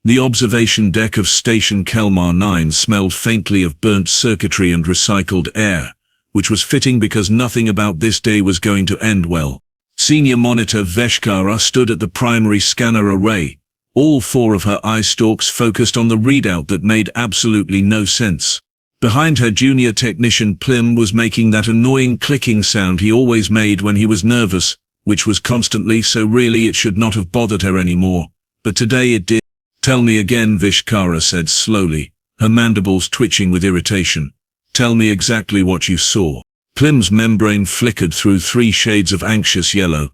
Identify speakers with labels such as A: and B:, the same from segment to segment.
A: The observation deck of Station Kelmar 9 smelled faintly of burnt circuitry and recycled air, which was fitting because nothing about this day was going to end well. Senior Monitor Vesh'kara stood at the primary scanner array, all four of her eye stalks focused on the readout that made absolutely no sense. Behind her, junior technician Plim was making that annoying clicking sound he always made when he was nervous, which was constantly, so really it should not have bothered her anymore, but today it did. "Tell me again," Vesh'kara said slowly, her mandibles twitching with irritation. "Tell me exactly what you saw." Plim's membrane flickered through 3 shades of anxious yellow.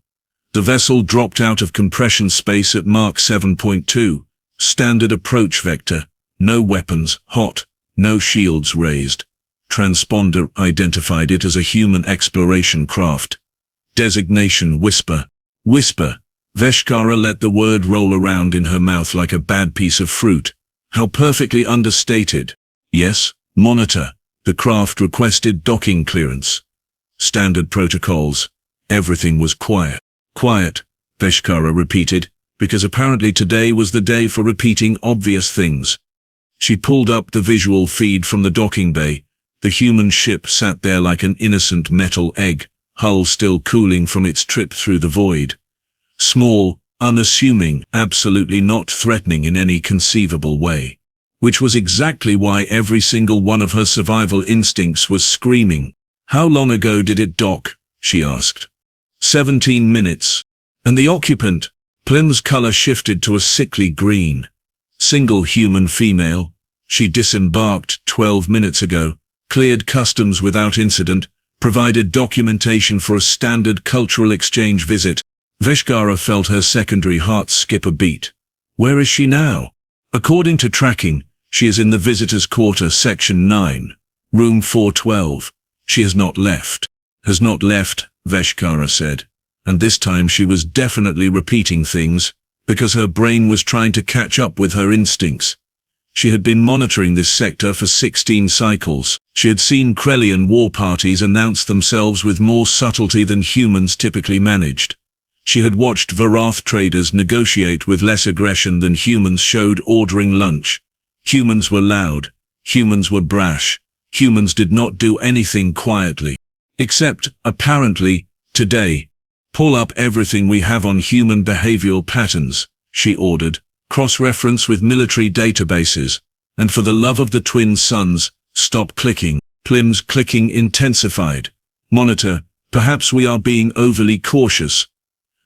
A: The vessel dropped out of compression space at Mark 7.2, standard approach vector, no weapons, hot, no shields raised. Transponder identified it as a human exploration craft. Designation Whisper. Whisper. Vesh'kara let the word roll around in her mouth like a bad piece of fruit. How perfectly understated. "Yes, Monitor." The craft requested docking clearance. Standard protocols. Everything was quiet. "Quiet," Vesh'kara repeated, because apparently today was the day for repeating obvious things. She pulled up the visual feed from the docking bay. The human ship sat there like an innocent metal egg, hull still cooling from its trip through the void. Small, unassuming, absolutely not threatening in any conceivable way. Which was exactly why every single one of her survival instincts was screaming. "How long ago did it dock?" she asked. 17 minutes. "And the occupant?" Plim's color shifted to a sickly green. "Single human female. She disembarked 12 minutes ago, cleared customs without incident, provided documentation for a standard cultural exchange visit." Vesh'kara felt her secondary heart skip a beat. Where is she now? According to tracking, she is in the Visitors' Quarter, Section 9, Room 412. She has not left. Has not left, Vesh'kara said. And this time she was definitely repeating things, because her brain was trying to catch up with her instincts. She had been monitoring this sector for 16 cycles. She had seen Krellian war parties announce themselves with more subtlety than humans typically managed. She had watched Varath traders negotiate with less aggression than humans showed ordering lunch. Humans were loud. Humans were brash. Humans did not do anything quietly. Except, apparently, today. "Pull up everything we have on human behavioral patterns," she ordered. "Cross-reference with military databases. And for the love of the twin suns, stop clicking." Plim's clicking intensified. "Monitor, perhaps we are being overly cautious.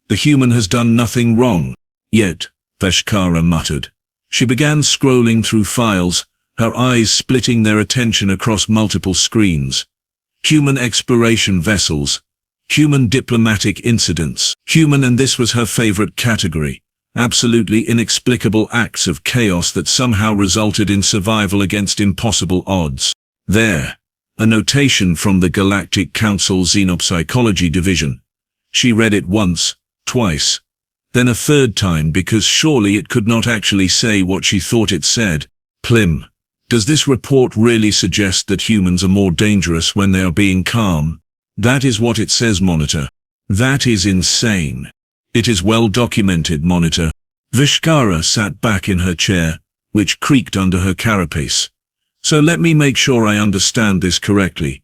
A: The human has done nothing wrong." "Yet," Vesh'kara muttered. She began scrolling through files, her eyes splitting their attention across multiple screens. Human exploration vessels. Human diplomatic incidents. Human, and this was her favorite category. Absolutely inexplicable acts of chaos that somehow resulted in survival against impossible odds. There. A notation from the Galactic Council Xenopsychology Division. She read it once, twice, then a third time because surely it could not actually say what she thought it said. "Plim, does this report really suggest that humans are more dangerous when they are being calm?" "That is what it says, Monitor." "That is insane." "It is well documented, Monitor." Vesh'kara sat back in her chair, which creaked under her carapace. "So let me make sure I understand this correctly.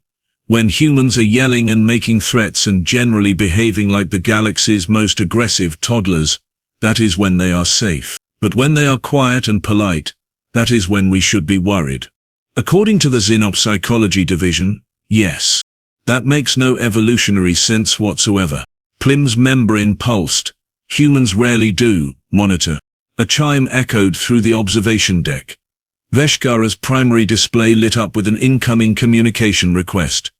A: When humans are yelling and making threats and generally behaving like the galaxy's most aggressive toddlers, that is when they are safe. But when they are quiet and polite, that is when we should be worried. According to the Xenopsychology Division, yes. That makes no evolutionary sense whatsoever. Plim's membrane pulsed. "Humans rarely do, Monitor." A chime echoed through the observation deck. Vesh'kara's primary display lit up with an incoming communication request.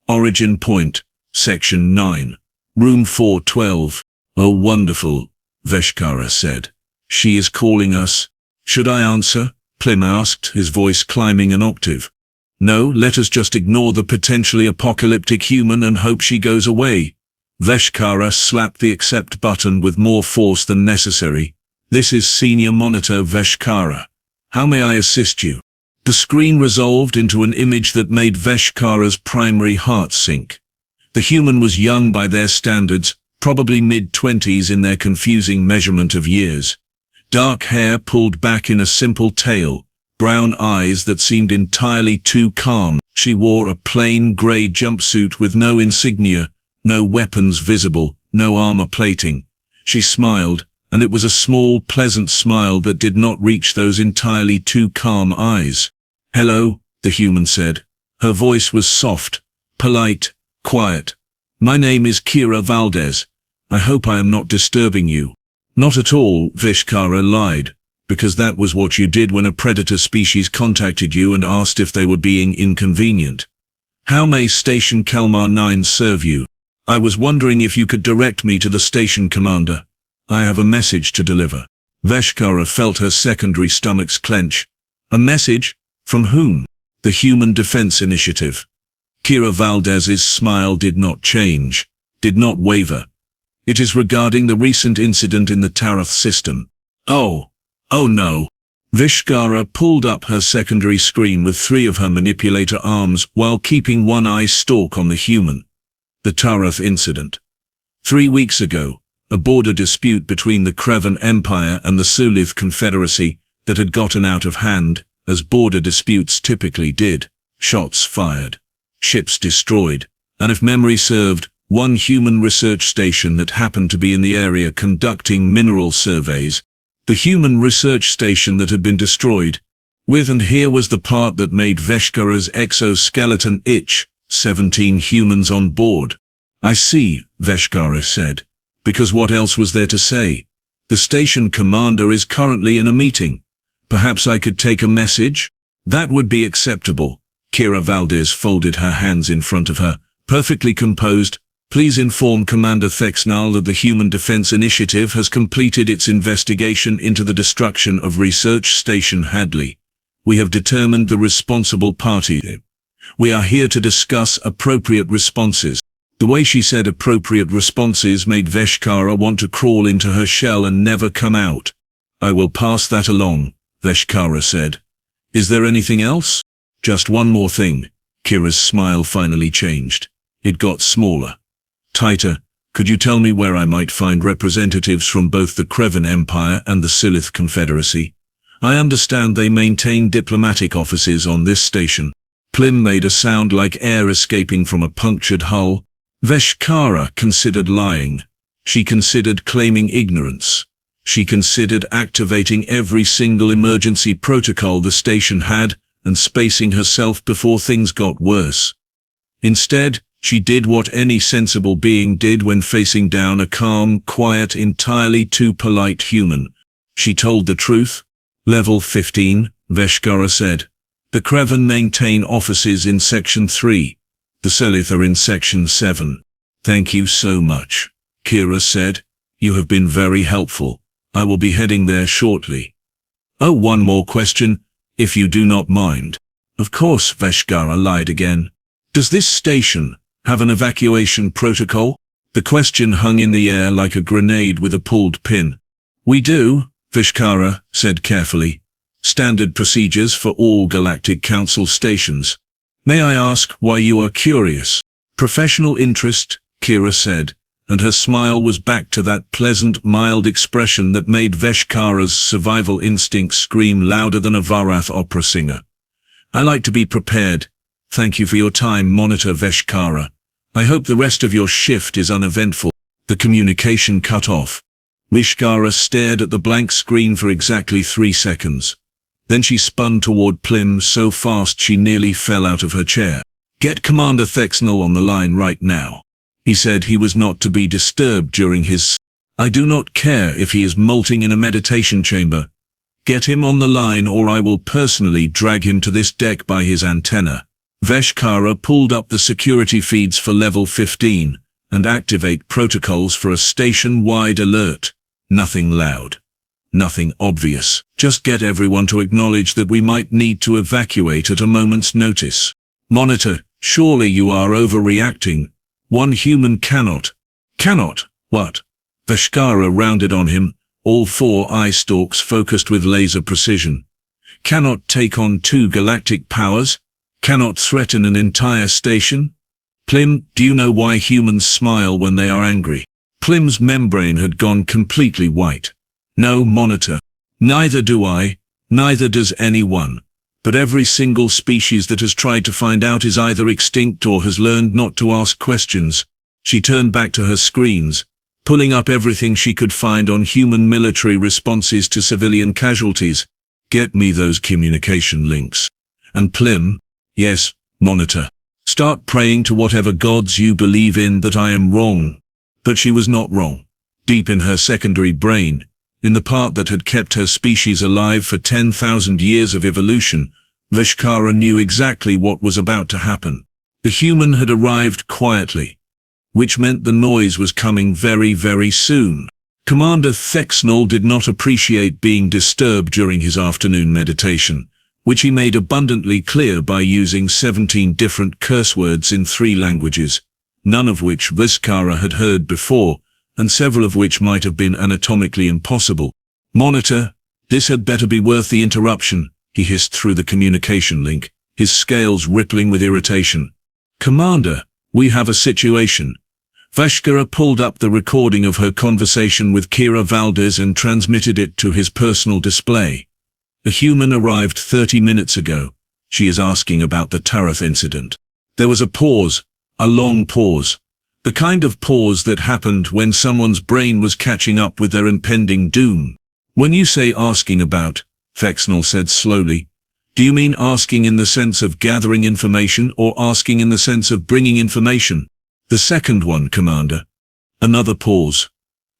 A: "Origin point, Section 9, Room 412. "Oh, wonderful," Vesh'kara said. "She is calling us." "Should I answer?" Plim asked, his voice climbing an octave. "No, let us just ignore the potentially apocalyptic human and hope she goes away." Vesh'kara slapped the accept button with more force than necessary. "This is Senior Monitor Vesh'kara. How may I assist you?" The screen resolved into an image that made Vesh'kara's primary heart sink. The human was young by their standards, probably mid-20s in their confusing measurement of years. Dark hair pulled back in a simple tail, brown eyes that seemed entirely too calm. She wore a plain grey jumpsuit with no insignia, no weapons visible, no armor plating. She smiled, and it was a small, pleasant smile that did not reach those entirely too calm eyes. "Hello," the human said. Her voice was soft, polite, quiet. "My name is Kira Valdez. I hope I am not disturbing you." "Not at all," Vesh'kara lied, "because that was what you did when a predator species contacted you and asked if they were being inconvenient. How may Station Kalmar 9 serve you? I was wondering if you could direct me to the station commander. I have a message to deliver." Vesh'kara felt her secondary stomachs clench. A message? From whom? The Human Defense Initiative. Kira Valdez's smile did not change, did not waver. "It is regarding the recent incident in the Tariff system." Oh no. Vesh'kara pulled up her secondary screen with 3 of her manipulator arms while keeping one eye stalk on the human. The Tariff incident. 3 weeks ago, a border dispute between the Krevan Empire and the Sulith Confederacy that had gotten out of hand, as border disputes typically did. Shots fired, ships destroyed, and if memory served, one human research station that happened to be in the area conducting mineral surveys. The human research station that had been destroyed. And here was the part that made Vesh'kara's exoskeleton itch. 17 humans on board. "I see," Vesh'kara said. "Because what else was there to say? The station commander is currently in a meeting. Perhaps I could take a message?" "That would be acceptable." Kira Valdez folded her hands in front of her, perfectly composed. "Please inform Commander Thexnal that the Human Defense Initiative has completed its investigation into the destruction of Research Station Hadley. We have determined the responsible party. We are here to discuss appropriate responses." The way she said appropriate responses made Vesh'kara want to crawl into her shell and never come out. "I will pass that along," Vesh'kara said. "Is there anything else?" "Just one more thing." Kira's smile finally changed. It got smaller, tighter. "Could you tell me where I might find representatives from both the Krevan Empire and the Sulith Confederacy? I understand they maintain diplomatic offices on this station." Plim made a sound like air escaping from a punctured hull. Vesh'kara considered lying. She considered claiming ignorance. She considered activating every single emergency protocol the station had and spacing herself before things got worse. Instead, she did what any sensible being did when facing down a calm, quiet, entirely too polite human. She told the truth. "Level 15, Vesh'kara said. The Krevan maintain offices in Section 3. The Sulith are in Section 7. "Thank you so much," Kira said. "You have been very helpful. I will be heading there shortly." "Oh, one more question, if you do not mind." "Of course," Vesh'kara lied again. "Does this station have an evacuation protocol?" The question hung in the air like a grenade with a pulled pin. "We do," Vesh'kara said carefully. "Standard procedures for all Galactic Council stations." "May I ask why you are curious?" "Professional interest," Kira said, and her smile was back to that pleasant, mild expression that made Vesh'kara's survival instinct scream louder than a Varath opera singer. "I like to be prepared. Thank you for your time, Monitor Vesh'kara. I hope the rest of your shift is uneventful." The communication cut off. Vesh'kara stared at the blank screen for exactly 3 seconds. Then she spun toward Plim so fast she nearly fell out of her chair. "Get Commander Thexnal on the line right now." He said he was not to be disturbed during his... "I do not care if he is molting in a meditation chamber. Get him on the line or I will personally drag him to this deck by his antenna." Vesh'kara pulled up the security feeds for level 15 and activate protocols for a station-wide alert. Nothing loud. Nothing obvious. Just get everyone to acknowledge that we might need to evacuate at a moment's notice. "Monitor, surely you are overreacting. One human cannot." "Cannot? What?" Vesh'kara rounded on him, all 4 eye stalks focused with laser precision. "Cannot take on 2 galactic powers? Cannot threaten an entire station? Plim, do you know why humans smile when they are angry?" Plim's membrane had gone completely white. "No, Monitor." Neither do I, neither does anyone. But every single species that has tried to find out is either extinct or has learned not to ask questions. She turned back to her screens, pulling up everything she could find on human military responses to civilian casualties. Get me those communication links. And Plim, yes, Monitor. Start praying to whatever gods you believe in that I am wrong. But she was not wrong. Deep in her secondary brain, in the part that had kept her species alive for 10,000 years of evolution, Vesh'kara knew exactly what was about to happen. The human had arrived quietly, which meant the noise was coming very, very soon. Commander Thexnell did not appreciate being disturbed during his afternoon meditation, which he made abundantly clear by using 17 different curse words in 3 languages, none of which Vesh'kara had heard before, and several of which might have been anatomically impossible. Monitor, this had better be worth the interruption, he hissed through the communication link, his scales rippling with irritation. Commander, we have a situation. Vesh'kara pulled up the recording of her conversation with Kira Valdez and transmitted it to his personal display. A human arrived 30 minutes ago. She is asking about the Tarath incident. There was a pause, a long pause. The kind of pause that happened when someone's brain was catching up with their impending doom. When you say asking about, Thexnell said slowly, do you mean asking in the sense of gathering information or asking in the sense of bringing information? The second one, Commander. Another pause.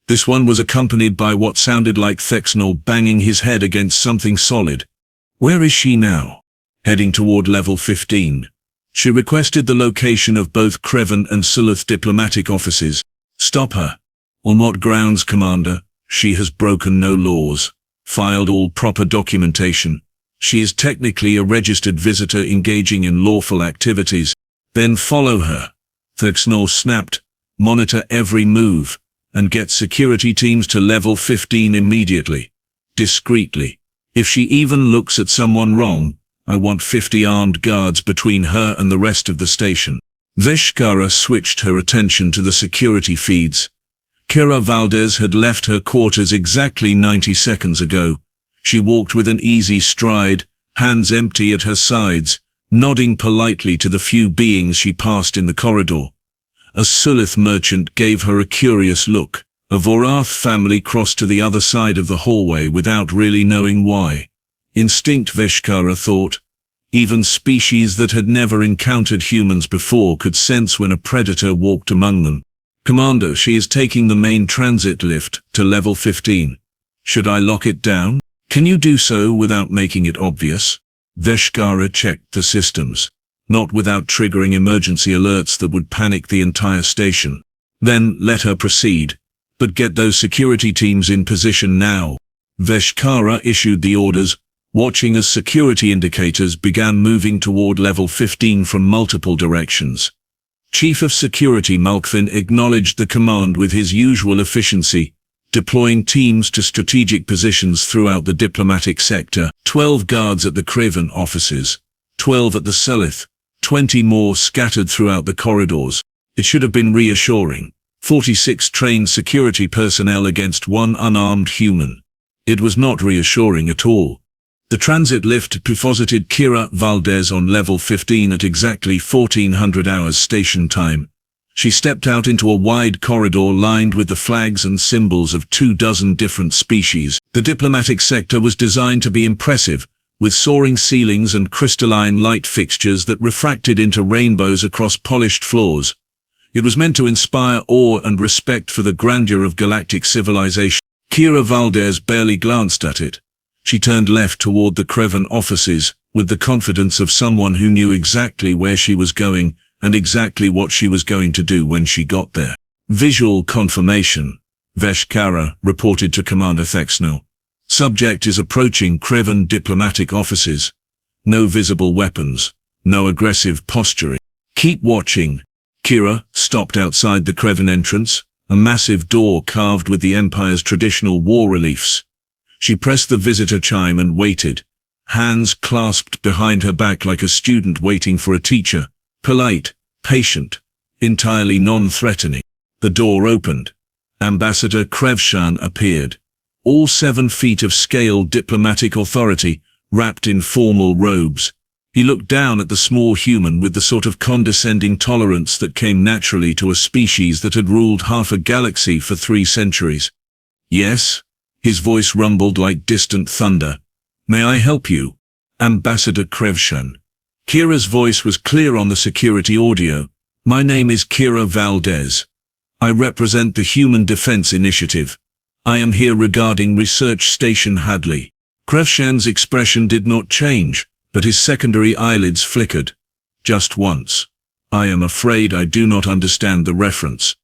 A: This one was accompanied by what sounded like Thexnell banging his head against something solid. Where is she now? Heading toward level 15. She requested the location of both Kreven and Sulith diplomatic offices. Stop her. On what grounds, Commander? She has broken no laws. Filed all proper documentation. She is technically a registered visitor engaging in lawful activities. Then follow her. Thexnell snapped. Monitor every move, and get security teams to level 15 immediately. Discreetly. If she even looks at someone wrong, I want 50 armed guards between her and the rest of the station. Vesh'kara switched her attention to the security feeds. Kira Valdez had left her quarters exactly 90 seconds ago. She walked with an easy stride, hands empty at her sides, nodding politely to the few beings she passed in the corridor. A Sulith merchant gave her a curious look. A Vorath family crossed to the other side of the hallway without really knowing why. Instinct, Vesh'kara thought. Even species that had never encountered humans before could sense when a predator walked among them. Commander, she is taking the main transit lift to level 15. Should I lock it down? Can you do so without making it obvious? Vesh'kara checked the systems, not without triggering emergency alerts that would panic the entire station. Then let her proceed. But get those security teams in position now. Vesh'kara issued the orders, watching as security indicators began moving toward level 15 from multiple directions. Chief of Security Malkvin acknowledged the command with his usual efficiency, deploying teams to strategic positions throughout the diplomatic sector. 12 guards at the Kreven offices, 12 at the Sulith, 20 more scattered throughout the corridors. It should have been reassuring. 46 trained security personnel against 1 unarmed human. It was not reassuring at all. The transit lift deposited Kira Valdez on level 15 at exactly 1400 hours station time. She stepped out into a wide corridor lined with the flags and symbols of 24 different species. The diplomatic sector was designed to be impressive, with soaring ceilings and crystalline light fixtures that refracted into rainbows across polished floors. It was meant to inspire awe and respect for the grandeur of galactic civilization. Kira Valdez barely glanced at it. She turned left toward the Kreven offices, with the confidence of someone who knew exactly where she was going, and exactly what she was going to do when she got there. Visual confirmation, Vesh'kara reported to Commander Thexnell. Subject is approaching Kreven diplomatic offices. No visible weapons, no aggressive posturing. Keep watching. Kira stopped outside the Kreven entrance, a massive door carved with the Empire's traditional war reliefs. She pressed the visitor chime and waited, hands clasped behind her back like a student waiting for a teacher. Polite, patient, entirely non-threatening. The door opened. Ambassador Krevshan appeared. all 7 feet of scaled diplomatic authority, wrapped in formal robes. He looked down at the small human with the sort of condescending tolerance that came naturally to a species that had ruled half a galaxy for 3 centuries. "Yes?" His voice rumbled like distant thunder. "May I help you, Ambassador Krevshan?" Kira's voice was clear on the security audio. "My name is Kira Valdez. I represent the Human Defense Initiative. I am here regarding Research Station Hadley." Krevshan's expression did not change, but his secondary eyelids flickered. "Just once. I am afraid I do not understand the reference.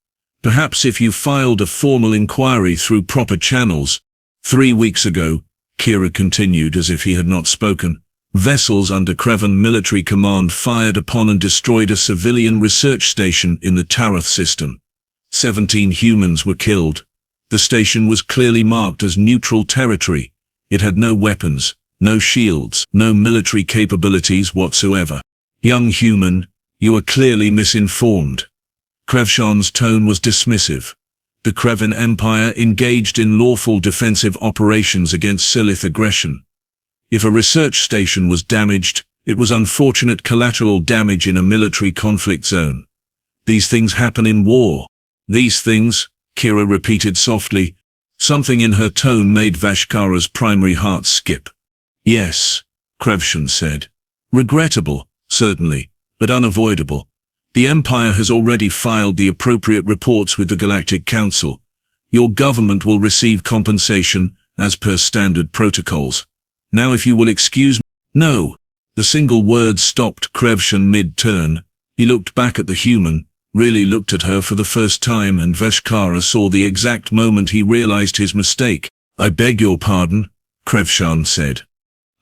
A: Perhaps if you filed a formal inquiry through proper channels." 3 weeks ago, Kira continued as if he had not spoken, vessels under Krevan military command fired upon and destroyed a civilian research station in the Tarath system. 17 humans were killed. The station was clearly marked as neutral territory. It had no weapons, no shields, no military capabilities whatsoever. "Young human, you are clearly misinformed." Krevshan's tone was dismissive. The Krevan Empire engaged in lawful defensive operations against Silith aggression. If a research station was damaged, it was unfortunate collateral damage in a military conflict zone. These things happen in war. "These things," Kira repeated softly. Something in her tone made Vesh'kara's primary heart skip. "Yes," Krevshan said. "Regrettable, certainly, but unavoidable. The Empire has already filed the appropriate reports with the Galactic Council. Your government will receive compensation, as per standard protocols. Now if you will excuse me—" "No." The single word stopped Krevshan mid-turn. He looked back at the human, really looked at her for the first time, and Vesh'kara saw the exact moment he realized his mistake. "I beg your pardon," Krevshan said.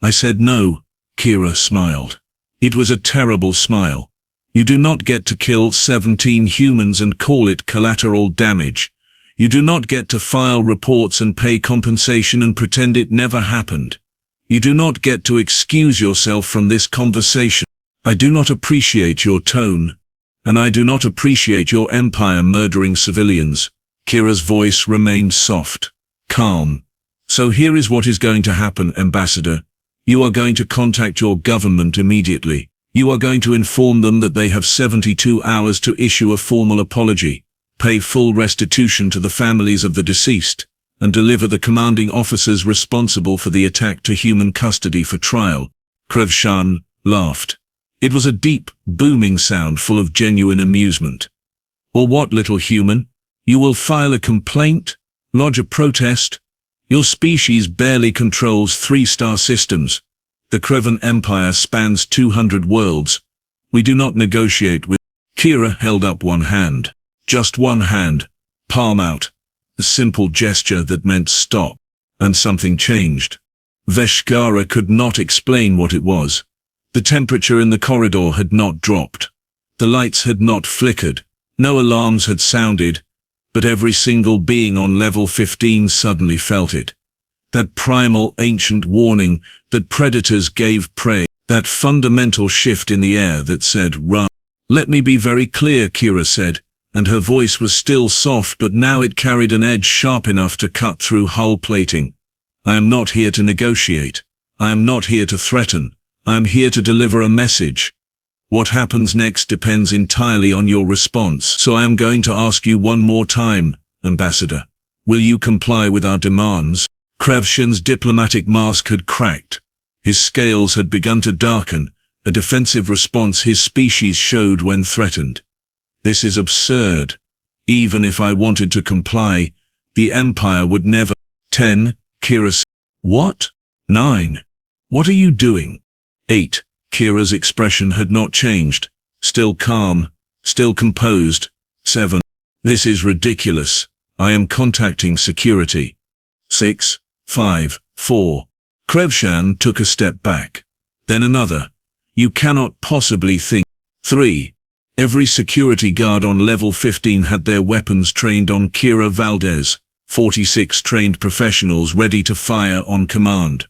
A: "I said no," Kira smiled. It was a terrible smile. "You do not get to kill 17 humans and call it collateral damage. You do not get to file reports and pay compensation and pretend it never happened. You do not get to excuse yourself from this conversation. I do not appreciate your tone, and I do not appreciate your empire murdering civilians." Kira's voice remained soft, calm. "So here is what is going to happen, Ambassador. You are going to contact your government immediately. You are going to inform them that they have 72 hours to issue a formal apology, pay full restitution to the families of the deceased, and deliver the commanding officers responsible for the attack to human custody for trial." Krevshan laughed. It was a deep, booming sound full of genuine amusement. "Or what, little human? You will file a complaint? Lodge a protest? Your species barely controls 3-star systems. The Krevan Empire spans 200 worlds. We do not negotiate with—" Kira held up one hand. Just one hand, palm out. A simple gesture that meant stop. And something changed. Vesh'kara could not explain what it was. The temperature in the corridor had not dropped. The lights had not flickered. No alarms had sounded. But every single being on level 15 suddenly felt it. That primal ancient warning that predators gave prey. That fundamental shift in the air that said, "Run." "Let me be very clear," Kira said, and her voice was still soft, but now it carried an edge sharp enough to cut through hull plating. "I am not here to negotiate. I am not here to threaten. I am here to deliver a message. What happens next depends entirely on your response. So I am going to ask you one more time, Ambassador. Will you comply with our demands?" Krevshan's diplomatic mask had cracked. His scales had begun to darken, a defensive response his species showed when threatened. "This is absurd. Even if I wanted to comply, the Empire would never—" 10, Kira said. "What? 9. What are you doing?" 8. Kira's expression had not changed. Still calm, still composed. 7. "This is ridiculous. I am contacting security." 6, 5, 4. Krevshan took a step back. Then another. "You cannot possibly think." 3. Every security guard on level 15 had their weapons trained on Kira Valdez, 46 trained professionals ready to fire on command.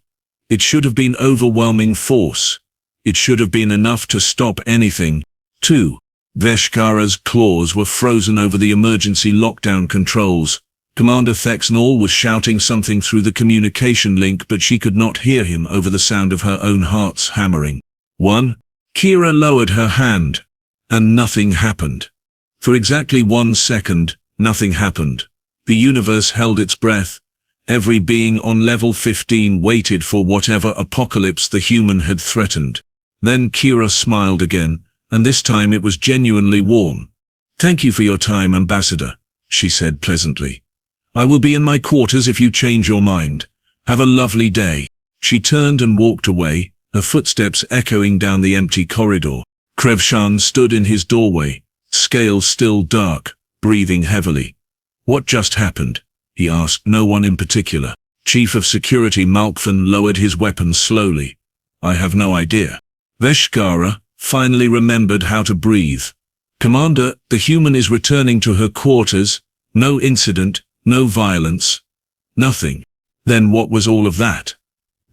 A: It should have been overwhelming force. It should have been enough to stop anything. 2. Vesh'kara's claws were frozen over the emergency lockdown controls. Commander Thexnall was shouting something through the communication link, but she could not hear him over the sound of her own heart's hammering. 1. Kira lowered her hand, and nothing happened. For exactly 1 second, nothing happened. The universe held its breath. Every being on level 15 waited for whatever apocalypse the human had threatened. Then Kira smiled again, and this time it was genuinely warm. "Thank you for your time, Ambassador," she said pleasantly. "I will be in my quarters if you change your mind. Have a lovely day." She turned and walked away, her footsteps echoing down the empty corridor. Crevshan stood in his doorway, scales still dark, breathing heavily. "What just happened?" he asked no one in particular. Chief of Security Malkvan lowered his weapon slowly. "I have no idea." Vesh'kara finally remembered how to breathe. "Commander, the human is returning to her quarters. No incident, no violence. Nothing." "Then what was all of that?"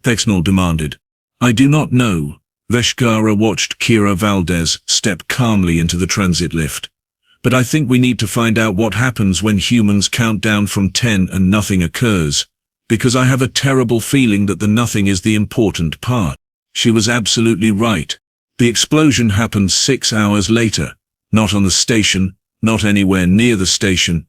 A: Thexnall demanded. "I do not know." Vesh'kara watched Kira Valdez step calmly into the transit lift. "But I think we need to find out what happens when humans count down from 10 and nothing occurs, because I have a terrible feeling that the nothing is the important part." She was absolutely right. The explosion happened 6 hours later, not on the station, not anywhere near the station.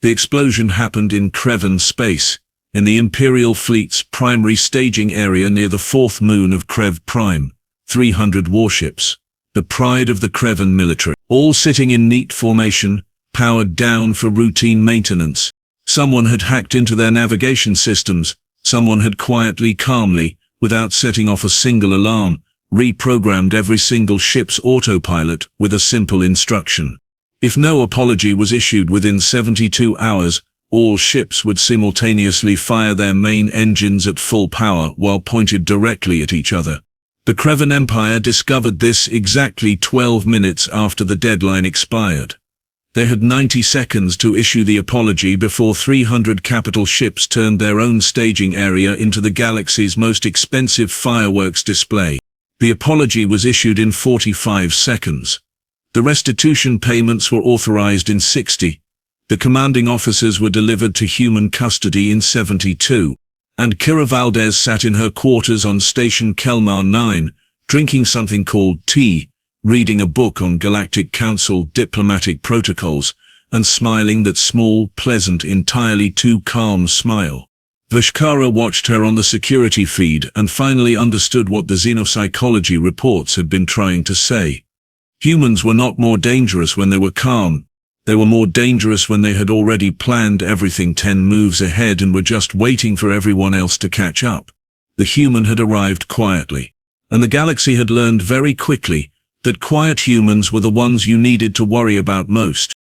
A: The explosion happened in Krevan space, in the Imperial Fleet's primary staging area near the 4th moon of Krev Prime, 300 warships, the pride of the Krevan military, all sitting in neat formation, powered down for routine maintenance. Someone had hacked into their navigation systems. Someone had quietly, calmly, without setting off a single alarm, reprogrammed every single ship's autopilot with a simple instruction. If no apology was issued within 72 hours, all ships would simultaneously fire their main engines at full power while pointed directly at each other. The Krevan Empire discovered this exactly 12 minutes after the deadline expired. They had 90 seconds to issue the apology before 300 capital ships turned their own staging area into the galaxy's most expensive fireworks display. The apology was issued in 45 seconds. The restitution payments were authorized in 60. The commanding officers were delivered to human custody in 72. And Kira Valdez sat in her quarters on Station Kelmar 9, drinking something called tea, reading a book on Galactic Council diplomatic protocols, and smiling that small, pleasant, entirely too calm smile. Vesh'kara watched her on the security feed and finally understood what the xenopsychology reports had been trying to say. Humans were not more dangerous when they were calm. They were more dangerous when they had already planned everything 10 moves ahead and were just waiting for everyone else to catch up. The human had arrived quietly, and the galaxy had learned very quickly that quiet humans were the ones you needed to worry about most.